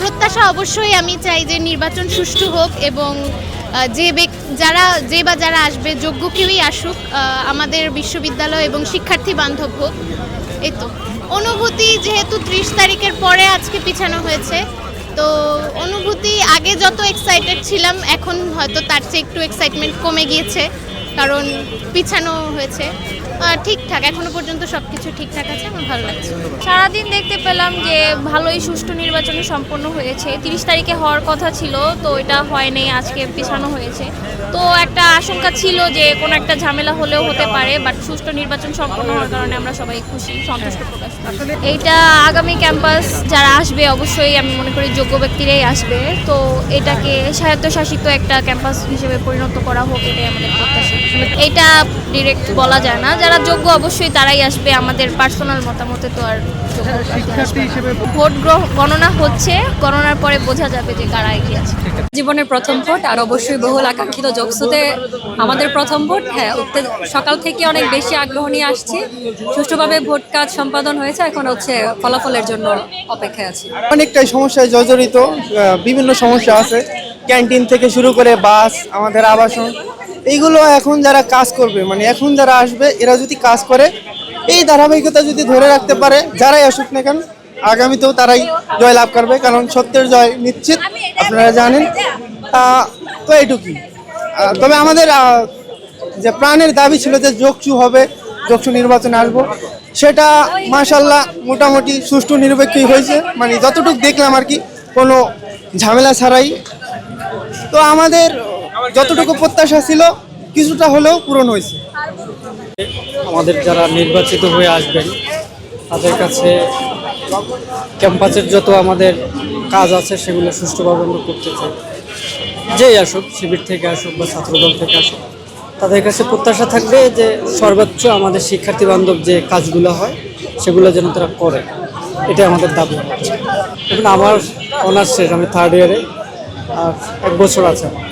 প্রত্যাশা অবশ্যই আমি চাই যে নির্বাচন সুষ্ঠু হোক এবং যারা আসবে যোগ্য কেউই আসুক, আমাদের বিশ্ববিদ্যালয় এবং শিক্ষার্থী বান্ধব হোক। এই তো অনুভূতি, যেহেতু 30 তারিখের পরে আজকে পিছানো হয়েছে, তো অনুভূতি আগে যত এক্সাইটেড ছিলাম এখন হয়তো তার চেয়ে একটু এক্সাইটমেন্ট কমে গিয়েছে, কারণ পিছানো হয়েছে। ঠিকঠাক, এখনো পর্যন্ত সব কিছু ঠিকঠাক আছে, আমার ভালো লাগছে। সারাদিন দেখতে পেলাম যে ভালোই সুষ্ঠু নির্বাচন সম্পন্ন হয়েছে। 30 তারিখে হওয়ার কথা ছিল, তো এটা হয়নি, আজকে পিছানো হয়েছে। তো একটা আশঙ্কা ছিল যে কোনো একটা ঝামেলা হলেও হতে পারে, বাট সুষ্ঠু নির্বাচন সম্পন্ন হওয়ার কারণে আমরা সবাই খুশি, সন্তুষ্ট প্রকাশ করি। এইটা আগামী ক্যাম্পাস যারা আসবে অবশ্যই আমি মনে করি যোগ্য ব্যক্তিরাই আসবে, তো এটাকে স্বায়ত্তশাসিত একটা ক্যাম্পাস হিসেবে পরিণত করা হোক, এটাই আমাদের প্রত্যাশা। এটা ডিরেক্ট বলা যায় না, যারা যোগ্য অবশ্যই তারাই আসবে, আমাদের পার্সোনাল মতামতে তো আর ভোট গণনা হচ্ছে, গণনার পরে বোঝা যাবে যে কারা এগিয়ে আছে। জীবনের প্রথম ভোট, আর অবশ্যই বহুল আকাঙ্ক্ষিত যোগসুতে আমাদের প্রথম ভোট। হ্যাঁ, সকাল থেকে অনেক বেশি আগ্রহ নিয়ে আসছি। সুষ্ঠুভাবে ভোট কাজ সম্পাদন হয়েছে, এখন হচ্ছে ফলাফলের জন্য অপেক্ষায় আছি। অনেকটাই সমস্যায় জর্জরিত, বিভিন্ন সমস্যা আছে, ক্যান্টিন থেকে শুরু করে বাস, আমাদের আবাসন, এইগুলো এখন যারা কাজ করবে, মানে এখন যারা আসবে, এরা যদি কাজ করে, এই ধারাবাহিকতা যদি ধরে রাখতে পারে, যারাই আসুক না কেন আগামীতেও তারাই জয় লাভ করবে, কারণ সত্যের জয় নিশ্চিত, আপনারা জানেন। তো এইটুকুই। তবে আমাদের যে প্রাণের দাবি ছিল যে যোগসু হবে, যোগসু নির্বাচনে আসবো, সেটা মাশাআল্লাহ মোটামুটি সুষ্ঠু নিরপেক্ষই হয়েছে, মানে যতটুকু দেখলাম আর কি, কোনো ঝামেলা ছাড়াই। তো আমাদের যতটুকু প্রত্যাশা ছিল কিছুটা হলেও পূরণ হয়েছে। আমাদের যারা নির্বাচিত হয়ে আসবেন তাদের কাছে ক্যাম্পাসের যত আমাদের কাজ আছে সেগুলো সুষ্ঠুভাবে আমরা করতে চাই। যেই আসুক, শিবির থেকে আসুক বা ছাত্রদল থেকে আসুক, তাদের কাছে প্রত্যাশা থাকবে যে সর্বোচ্চ আমাদের শিক্ষার্থী বান্ধব যে কাজগুলো হয় সেগুলো যেন তারা করে, এটাই আমাদের দাবি। এখন আমার অনার্স শেষ, আমি 3rd ইয়ারে, আর 1 বছর আছে আমার।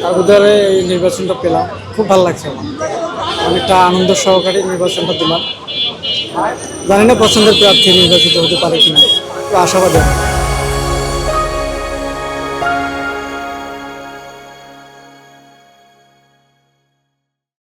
আর উদারে এই নির্বাচনটা পেলাম, খুব ভালো লাগছে আমার, অনেকটা আনন্দ সহকারে নির্বাচনটা দিলাম। জানি না পছন্দের প্রার্থী নির্বাচিত হতে পারে কিনা, তো আশাবাদী।